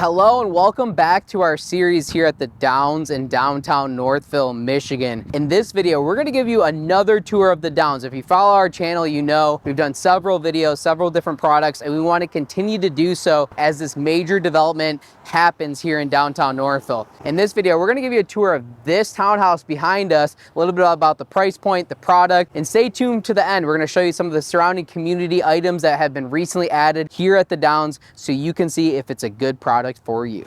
Hello and welcome back to our series here at the Downs in downtown Northville, Michigan. In this video, we're going to give you another tour of the Downs. If you follow our channel, you know we've done several videos, several different products, and we want to continue to do so as this major development happens here in downtown Northville. In this video, we're going to give you a tour of this townhouse behind us, a little bit about the price point, the product, and stay tuned to the end. We're going to show you some of the surrounding community items that have been recently added here at the Downs so you can see if it's a good product for you.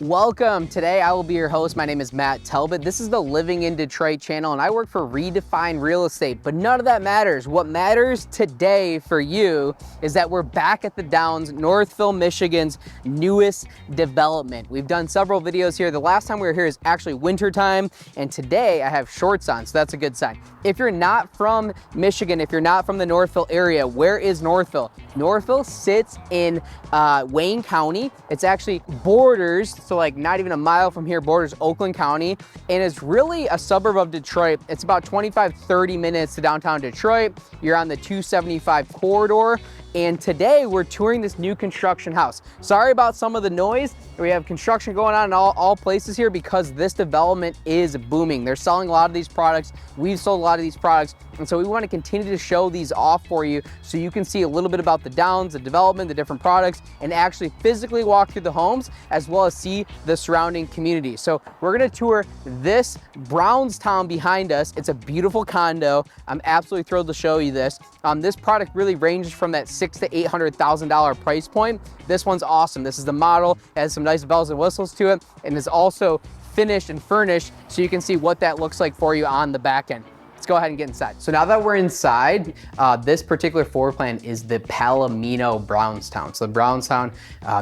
Welcome. Today I will be your host. My name is Matt Talbot. This is the Living in Detroit channel and I work for Redefine Real Estate, but none of that matters. What matters today for you is that we're back at the Downs, Northville, Michigan's newest development. We've done several videos here. The last time we were here is actually winter time, and today I have shorts on, so that's a good sign. If you're not from Michigan, if you're not from the Northville area, where is Northville? Northville sits in Wayne County. It's actually borders, so like not even a mile from here, borders Oakland County, and it's really a suburb of Detroit. It's about 25-30 minutes to downtown Detroit. You're on the 275 corridor. And today we're touring this new construction house. Sorry about some of the noise. We have construction going on in all places here because this development is booming. They're selling a lot of these products. We've sold a lot of these products. And so we want to continue to show these off for you so you can see a little bit about the Downs, the development, the different products, and actually physically walk through the homes as well as see the surrounding community. So we're going to tour this Brownstown behind us. It's a beautiful condo. I'm absolutely thrilled to show you this. This product really ranges from that $600,000 to $800,000 price point. This one's awesome. This is the model. It has some nice bells and whistles to it, and is also finished and furnished so you can see what that looks like for you on the back end. Let's go ahead and get inside. So now that we're inside, this particular floor plan is the Palomino Brownstown. So the Brownstown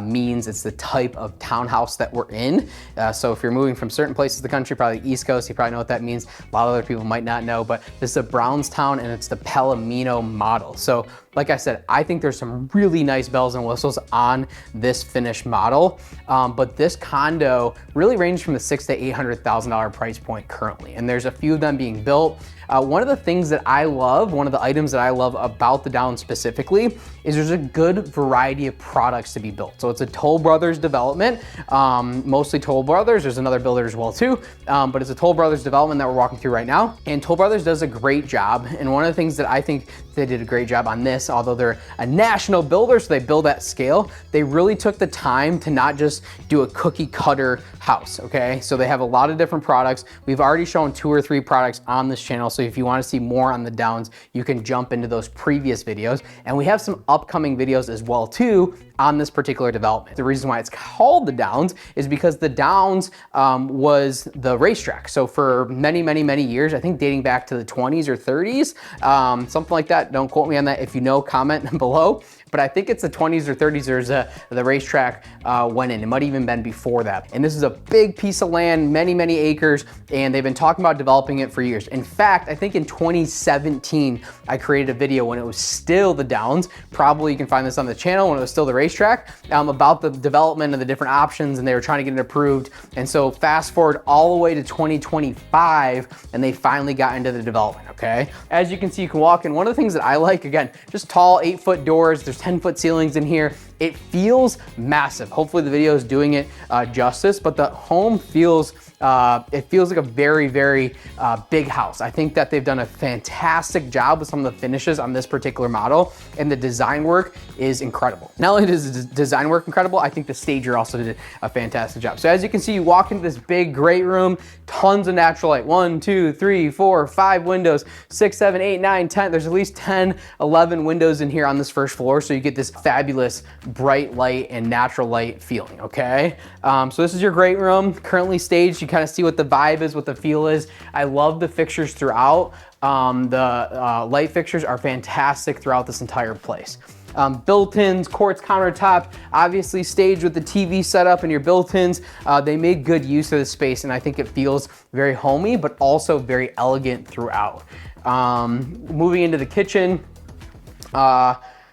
means it's the type of townhouse that we're in. So if you're moving from certain places of the country, probably East Coast, you probably know what that means. A lot of other people might not know, but this is a Brownstown and it's the Palomino model. So like I said, I think there's some really nice bells and whistles on this finished model, but this condo really ranges from the $600,000 to $800,000 price point currently, and there's a few of them being built. One of the things that I love, one of the items that I love about the Downs specifically, is there's a good variety of products to be built. So it's a Toll Brothers development, mostly Toll Brothers. There's another builder as well too, but it's a Toll Brothers development that we're walking through right now. And Toll Brothers does a great job. And one of the things that I think they did a great job on this, although they're a national builder, so they build at scale, they really took the time to not just do a cookie cutter house, okay? So they have a lot of different products. We've already shown 2 or 3 products on this channel. So if you want to see more on the Downs, you can jump into those previous videos. And we have some upcoming videos as well too on this particular development. The reason why it's called the Downs is because the Downs was the racetrack. So for many, many, many years, I think dating back to the 20s or 30s, something like that. Don't quote me on that. If you know, comment below. But I think it's the 20s or 30s the racetrack went in. It might even been before that. And this is a big piece of land, many, many acres, and they've been talking about developing it for years. In fact, I think in 2017, I created a video when it was still the Downs. Probably you can find this on the channel when it was still the racetrack, about the development of the different options, and they were trying to get it approved. And so fast forward all the way to 2025, and they finally got into the development, okay? As you can see, you can walk in. One of the things that I like, again, just tall 8-foot doors. There's 10-foot ceilings in here. It feels massive. Hopefully the video is doing it justice, but the home feels, it feels like a very, very big house. I think that they've done a fantastic job with some of the finishes on this particular model, and the design work is incredible. Not only does the design work incredible, I think the stager also did a fantastic job. So as you can see, you walk into this big, great room, tons of natural light. 1, 2, 3, 4, 5 windows, 6, 7, 8, 9, 10. There's at least 10, 11 windows in here on this first floor, so you get this fabulous bright light and natural light feeling, okay? So this is your great room, currently staged. You kind of see what the vibe is, what the feel is. I love the fixtures throughout. The light fixtures are fantastic throughout this entire place. Built-ins, quartz countertop, obviously staged with the TV setup and your built-ins. They made good use of the space, and I think it feels very homey, but also very elegant throughout. Moving into the kitchen,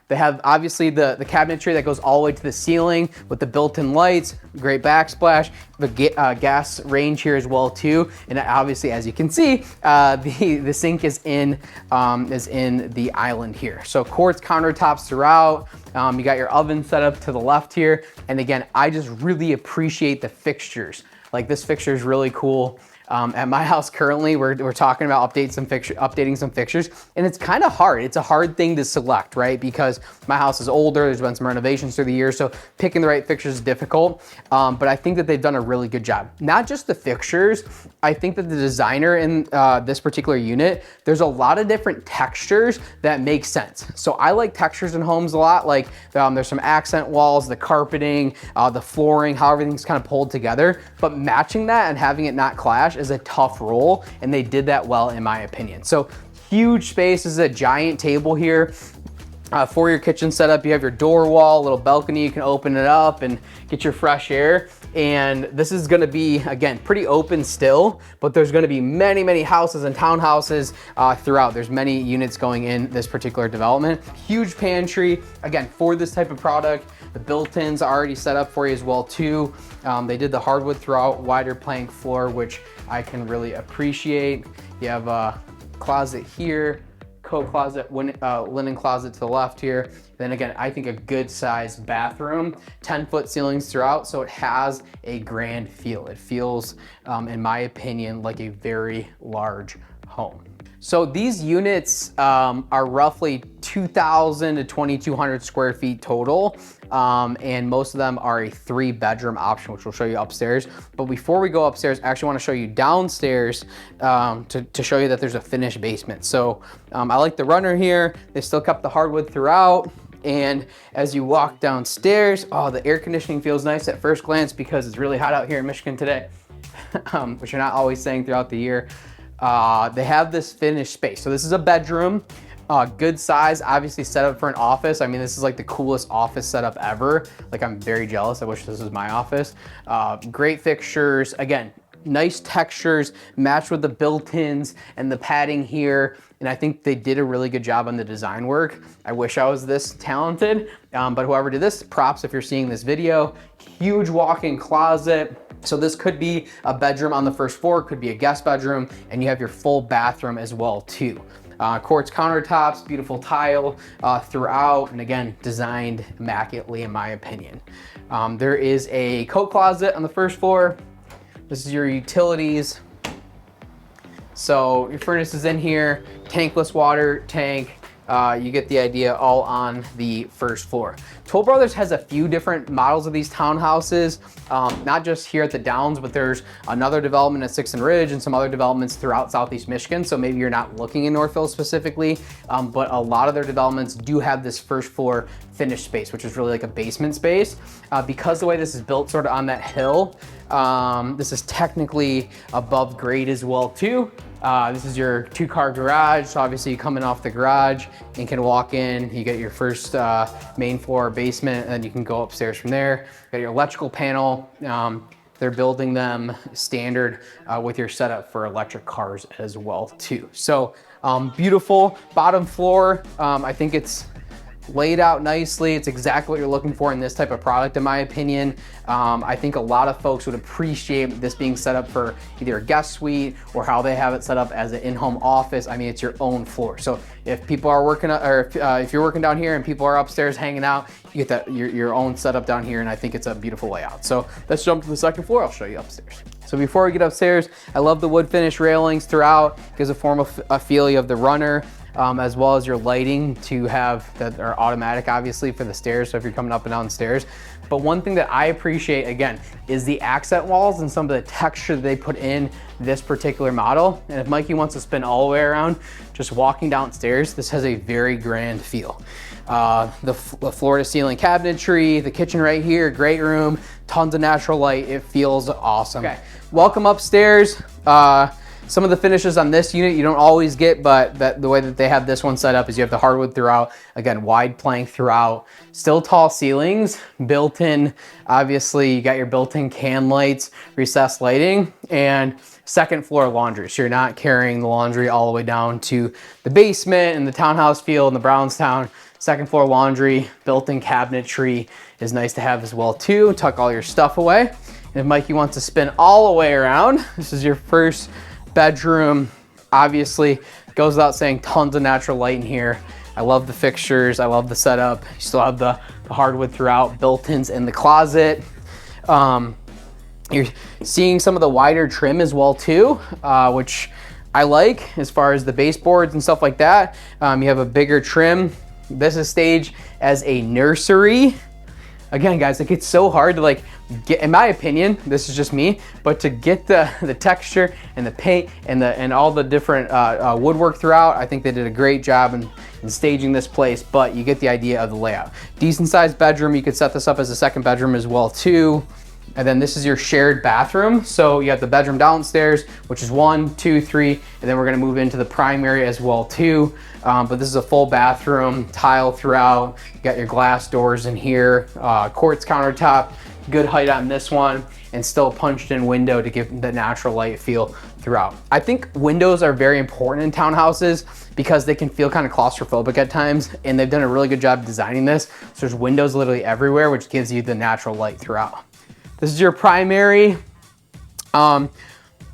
They have obviously the cabinetry that goes all the way to the ceiling with the built-in lights, great backsplash, the gas range here as well too. And obviously, as you can see, the sink is in the island here. So quartz countertops throughout. You got your oven set up to the left here. And again, I just really appreciate the fixtures. Like this fixture is really cool. At my house currently, we're talking about updating some fixtures, and it's kind of hard. It's a hard thing to select, right? Because my house is older, there's been some renovations through the years, so picking the right fixtures is difficult. But I think that they've done a really good job. Not just the fixtures, I think that the designer in this particular unit, there's a lot of different textures that make sense. So I like textures in homes a lot, like there's some accent walls, the carpeting, the flooring, how everything's kind of pulled together, but matching that and having it not clash is a tough role, and they did that well in my opinion. So huge space. This is a giant table here for your kitchen setup. You have your door wall, little balcony, you can open it up and get your fresh air. And this is gonna be, again, pretty open still, but there's gonna be many, many houses and townhouses throughout. There's many units going in this particular development. Huge pantry, again, for this type of product. The built-ins are already set up for you as well too. They did the hardwood throughout, wider plank floor, which I can really appreciate. You have a closet here, coat closet, linen closet to the left here. Then again, I think a good sized bathroom, 10-foot ceilings throughout, so it has a grand feel. It feels, in my opinion, like a very large home. So these units are roughly 2,000 to 2,200 square feet total. And most of them are a 3-bedroom option, which we'll show you upstairs. But before we go upstairs, I actually want to show you downstairs to show you that there's a finished basement. So I like the runner here. They still kept the hardwood throughout. And as you walk downstairs, oh, the air conditioning feels nice at first glance because it's really hot out here in Michigan today, which you're not always saying throughout the year. They have this finished space. So this is a bedroom, good size, obviously set up for an office. I mean, this is like the coolest office setup ever. Like, I'm very jealous. I wish this was my office. Great fixtures. Again, nice textures, matched with the built-ins and the padding here. And I think they did a really good job on the design work. I wish I was this talented, but whoever did this, props if you're seeing this video. Huge walk-in closet. So this could be a bedroom on the first floor, could be a guest bedroom, and you have your full bathroom as well too. Quartz countertops, beautiful tile throughout, and again, designed immaculately in my opinion. There is a coat closet on the first floor. This is your utilities. So your furnace is in here, tankless water tank. You get the idea, all on the first floor. Toll Brothers has a few different models of these townhouses, not just here at the Downs, but there's another development at 6th and Ridge and some other developments throughout Southeast Michigan. So maybe you're not looking in Northville specifically, but a lot of their developments do have this first floor finished space, which is really like a basement space. Because the way this is built sort of on that hill, this is technically above grade as well too. This is your 2-car garage. So obviously you come in off the garage and can walk in, you get your first main floor basement, and then you can go upstairs from there. You got your electrical panel. They're building them standard with your setup for electric cars as well too. So beautiful bottom floor. I think it's laid out nicely. It's exactly what you're looking for in this type of product, in my opinion. I think a lot of folks would appreciate this being set up for either a guest suite or how they have it set up as an in-home office. I mean, it's your own floor. So if people are working, or if you're working down here and people are upstairs hanging out, you get that your own setup down here, and I think it's a beautiful layout. So let's jump to the second floor. I'll show you upstairs. So before we get upstairs, I love the wood finish railings throughout. Gives a form of a feel of the runner. As well as your lighting to have that are automatic, obviously, for the stairs. So if you're coming up and down stairs. But one thing that I appreciate, again, is the accent walls and some of the texture that they put in this particular model. And if Mikey wants to spin all the way around, just walking downstairs, this has a very grand feel. The floor to ceiling cabinetry, the kitchen right here, great room, tons of natural light. It feels awesome. Okay, welcome upstairs. Some of the finishes on this unit you don't always get, but the way that they have this one set up is you have the hardwood throughout, again, wide plank throughout, still tall ceilings, built-in, obviously you got your built-in can lights, recessed lighting, and second floor laundry. So you're not carrying the laundry all the way down to the basement and the townhouse field and the Brownstown Second floor laundry, built-in cabinetry is nice to have as well too. Tuck all your stuff away. And if Mikey wants to spin all the way around, this is your first bedroom. Obviously, goes without saying, tons of natural light in here. I love the fixtures, I love the setup. You still have the hardwood throughout, built-ins in the closet. You're seeing some of the wider trim as well too, which I like as far as the baseboards and stuff like that. You have a bigger trim. This is staged as a nursery. Again, guys, like it's so hard to like get, in my opinion, this is just me, but to get the texture and the paint and all the different woodwork throughout, I think they did a great job in staging this place, but you get the idea of the layout. Decent sized bedroom. You could set this up as a second bedroom as well too. And then this is your shared bathroom. So you have the bedroom downstairs, which is 1, 2, 3, and then we're gonna move into the primary as well too. But this is a full bathroom, tile throughout. You got your glass doors in here, quartz countertop, good height on this one, and still punched in window to give the natural light feel throughout. I think windows are very important in townhouses because they can feel kind of claustrophobic at times, and they've done a really good job designing this. So there's windows literally everywhere, which gives you the natural light throughout. This is your primary.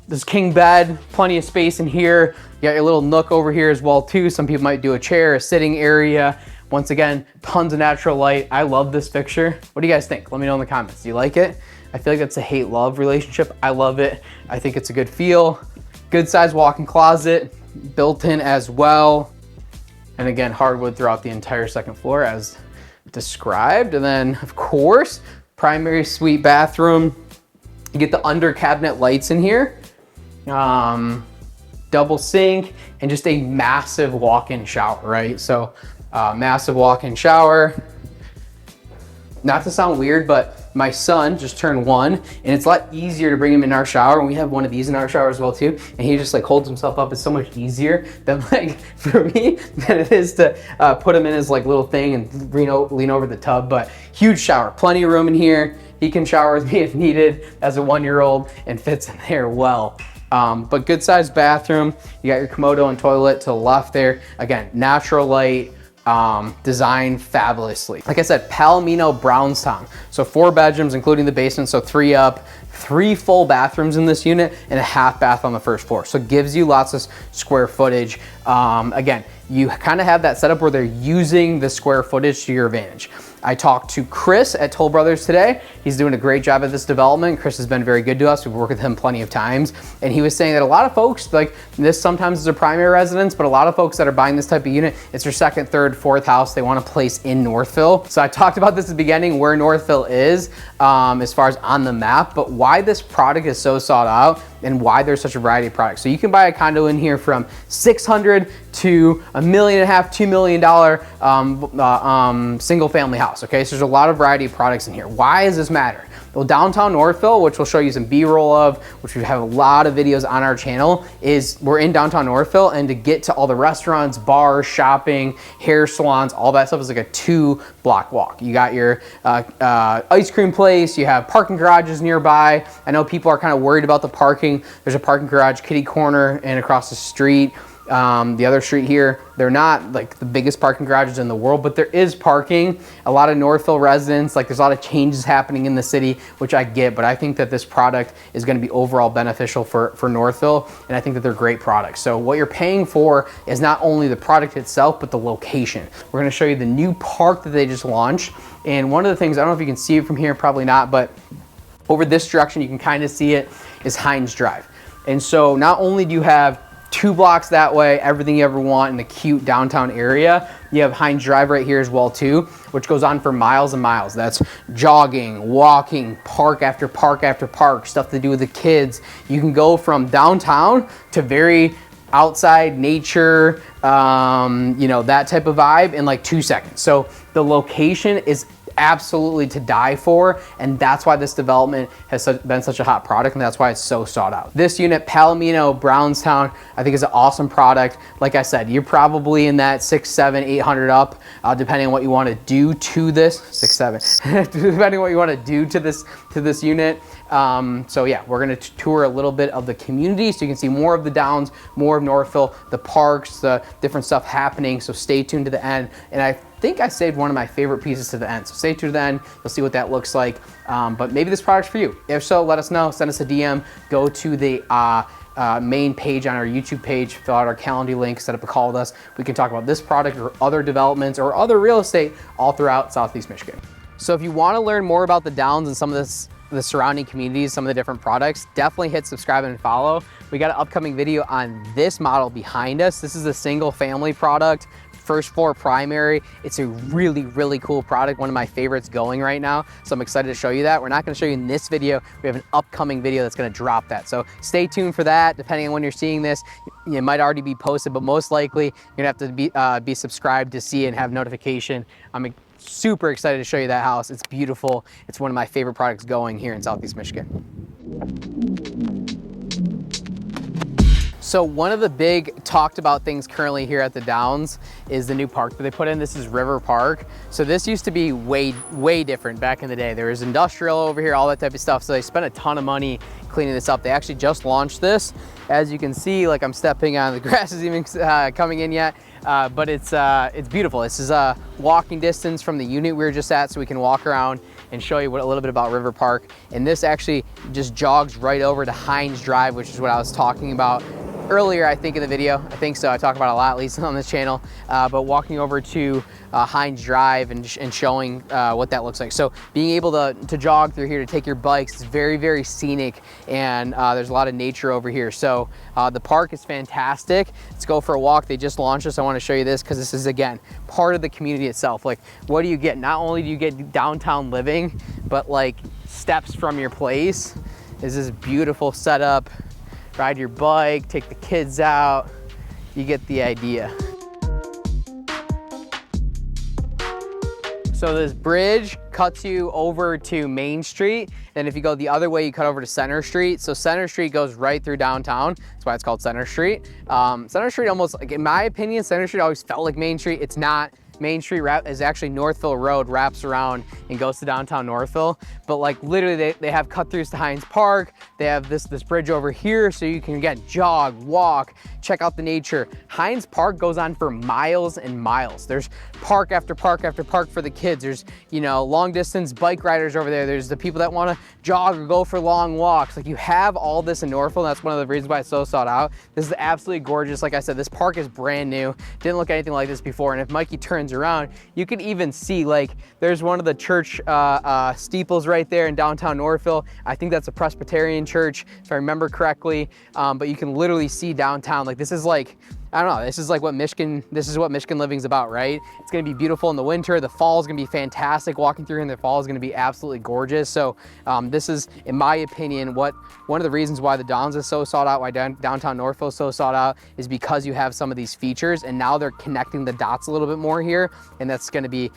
This king bed, plenty of space in here. You got your little nook over here as well too. Some people might do a chair, a sitting area. Once again, tons of natural light. I love this fixture. What do you guys think? Let me know in the comments. Do you like it? I feel like that's a hate-love relationship. I love it. I think it's a good feel. Good size walk-in closet, built in as well. And again, hardwood throughout the entire second floor as described. And then of course, primary suite bathroom. You get the under cabinet lights in here. Double sink and just a massive walk-in shower, right? So massive walk-in shower. Not to sound weird, but my son just turned 1 and it's a lot easier to bring him in our shower. And we have one of these in our shower as well too. And he just like holds himself up. It's so much easier than like for me than it is to put him in his like little thing and lean over the tub. But huge shower, plenty of room in here. He can shower with me if needed as a 1-year-old and fits in there well. But good sized bathroom. You got your Komodo and toilet to the left there. Again, natural light, designed fabulously. Like I said, Palomino Brownstown. So 4 bedrooms, including the basement, so 3 up, 3 full bathrooms in this unit and a half bath on the first floor. So it gives you lots of square footage. Again, you kind of have that setup where they're using the square footage to your advantage. I talked to Chris at Toll Brothers today. He's doing a great job at this development. Chris has been very good to us. We've worked with him plenty of times. And he was saying that a lot of folks, like this sometimes is their primary residence, but a lot of folks that are buying this type of unit, it's their second, third, fourth house they want to place in Northville. So I talked about this at the beginning, where Northville is as far as on the map, but why this product is so sought out and why there's such a variety of products. So you can buy a condo in here from $600,000 to $1.5 million, $2 million single family house. Okay, so there's a lot of variety of products in here. Why does this matter? Well, downtown Northville, which we'll show you some B-roll of, which we have a lot of videos on our channel, is we're in downtown Northville, and to get to all the restaurants, bars, shopping, hair salons, all that stuff is like a 2-block walk. You got your ice cream place, you have parking garages nearby. I know people are kind of worried about the parking. There's a parking garage kitty corner and across the street. The other street here, they're not like the biggest parking garages in the world, but there is parking. A lot of Northville residents, like there's a lot of changes happening in the city, which I get, but I think that this product is going to be overall beneficial for Northville, and I think that they're great products. So what you're paying for is not only the product itself, but the location. We're going to show you the new park that they just launched, and one of the things, I don't know if you can see it from here, probably not, but over this direction, you can kind of see it, is Hines Drive. And so not only do you have 2 blocks that way, everything you ever want in a cute downtown area, you have Hines Drive right here as well too, which goes on for miles and miles. That's jogging, walking, park after park after park, stuff to do with the kids. You can go from downtown to very outside nature, you know, that type of vibe in like 2 seconds. So the location is absolutely to die for, and that's why this development has been such a hot product, and that's why it's so sought out. This unit, Palomino Brownstown, I think is an awesome product. Like I said, you're probably in that 600, 700, 800 up, depending on what you want to do to this 6, 7, depending on what you want to do to this unit. So yeah, we're going to tour a little bit of the community so you can see more of the Downs, more of Northville, the parks, the different stuff happening. So stay tuned to the end. And I think I saved one of my favorite pieces to the end. So stay tuned to the end, you'll see what that looks like. But maybe this product's for you. If so, let us know, send us a DM, go to the main page on our YouTube page, fill out our Calendly link, set up a call with us. We can talk about this product or other developments or other real estate all throughout Southeast Michigan. So if you want to learn more about the Downs and some of the surrounding communities, some of the different products, definitely hit subscribe and follow. We got an upcoming video on this model behind us. This is a single family product, first floor primary. It's a really, really cool product. One of my favorites going right now. So I'm excited to show you that. We're not gonna show you in this video. We have an upcoming video that's gonna drop that. So stay tuned for that. Depending on when you're seeing this, it might already be posted, but most likely you're gonna have to be subscribed to see it and have notification. I'm super excited to show you that house. It's beautiful. It's one of my favorite products going here in Southeast Michigan. So one of the big talked about things currently here at the Downs is the new park that they put in. This is River Park. So this used to be way different back in the day. There was industrial over here, all that type of stuff. So they spent a ton of money cleaning this up. They actually just launched this. As you can see, like I'm stepping on, the grass isn't even coming in yet, but it's beautiful. This is a walking distance from the unit we were just at, so we can walk around and show you a little bit about River Park. And this actually just jogs right over to Hines Drive, which is what I was talking about earlier, I think, in the video. I think so. I talk about it a lot, at least on this channel. But walking over to Hines Drive and showing what that looks like. So being able to jog through here, to take your bikes, is very, very scenic, and there's a lot of nature over here. So the park is fantastic. Let's go for a walk. They just launched this. I want to show you this because this is, again, part of the community itself. Like, what do you get? Not only do you get downtown living, but like steps from your place is this beautiful setup. Ride your bike, take the kids out, you get the idea. So this bridge cuts you over to Main Street. Then if you go the other way, you cut over to Center Street. So Center Street goes right through downtown. That's why it's called Center Street. Center Street almost, like in my opinion, Center Street always felt like Main Street. It's not. Main Street is actually Northville Road, wraps around and goes to downtown Northville. But like literally they have cut throughs to Hines Park. They have this bridge over here so you can, again, jog, walk, check out the nature. Hines Park goes on for miles and miles. There's park after park after park for the kids. There's, you know, long distance bike riders over there. There's the people that want to jog or go for long walks. Like, you have all this in Northville, and that's one of the reasons why it's so sought out. This is absolutely gorgeous. Like I said, this park is brand new. Didn't look anything like this before. And if Mikey turns around, you can even see, like, there's one of the church steeples right there in downtown Northville. I think that's a Presbyterian church, if I remember correctly. But you can literally see downtown. Like, this is like, I don't know, this is what Michigan living's about, right? It's gonna be beautiful in the winter. The fall is gonna be fantastic. Walking through in the fall is gonna be absolutely gorgeous. So this is, in my opinion, one of the reasons why the Downs is so sought out, why downtown Northville is so sought out, is because you have some of these features, and now they're connecting the dots a little bit more here, and that's gonna be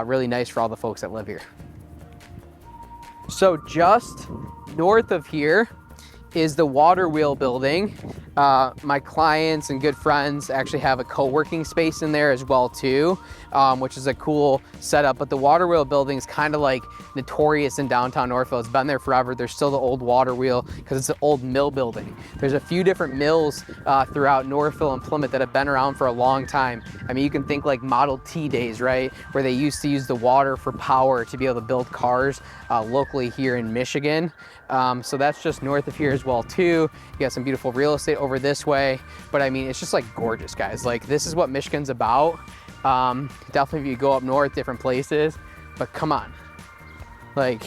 really nice for all the folks that live here. So just north of here is the Water Wheel building. My clients and good friends actually have a co-working space in there as well too, which is a cool setup. But the Water Wheel building is kind of like notorious in downtown Northville. It's been there forever. There's still the old Water Wheel because it's an old mill building. There's a few different mills throughout Northville and Plymouth that have been around for a long time. I mean, you can think like Model T days, right? Where they used to use the water for power to be able to build cars locally here in Michigan. So that's just north of here as well too. You got some beautiful real estate over this way, but I mean, it's just like gorgeous, guys. Like, this is what Michigan's about. Definitely if you go up north, different places, but come on, like,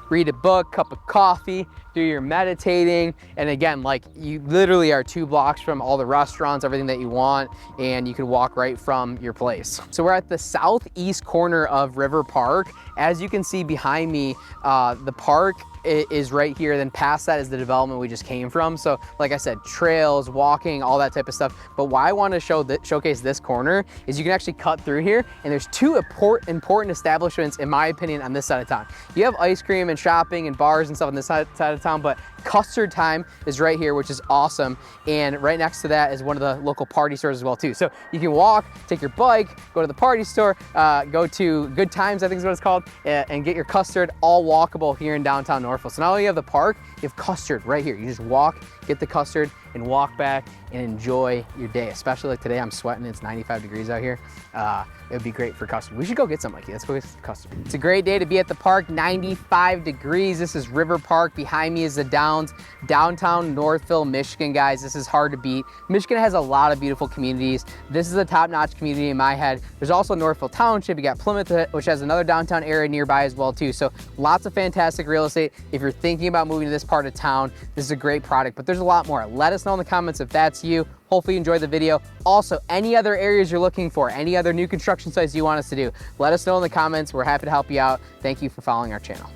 read a book, cup of coffee, do your meditating, and again, like, you literally are 2 blocks from all the restaurants, everything that you want, and you can walk right from your place. So we're at the southeast corner of River Park. As you can see behind me, the park is right here. Then past that is the development we just came from. So like I said, trails, walking, all that type of stuff. But why I want to showcase this corner is you can actually cut through here, and there's 2 important establishments, in my opinion, on this side of town. You have ice cream and shopping and bars and stuff on this side of town. downtown, but custard time is right here, which is awesome. And right next to that is one of the local party stores as well too. So you can walk, take your bike, go to the party store, go to Good Times, I think is what it's called, and get your custard, all walkable here in downtown Northville. So not only you have the park, you have custard right here. You just walk, get the custard, and walk back and enjoy your day. Especially like today, I'm sweating, it's 95 degrees out here. It would be great for custard. We should go get some like let's go get some custard. It's a great day to be at the park, 95 degrees. This is River Park. Behind me is the Downs, downtown Northville, Michigan, guys. This is hard to beat. Michigan has a lot of beautiful communities. This is a top-notch community in my head. There's also Northville Township. You got Plymouth, which has another downtown area nearby as well too. So lots of fantastic real estate. If you're thinking about moving to this part of town, this is a great product, but there's a lot more. Let us know in the comments if that's you. Hopefully you enjoyed the video. Also, any other areas you're looking for, any other new construction sites you want us to do, let us know in the comments. We're happy to help you out. Thank you for following our channel.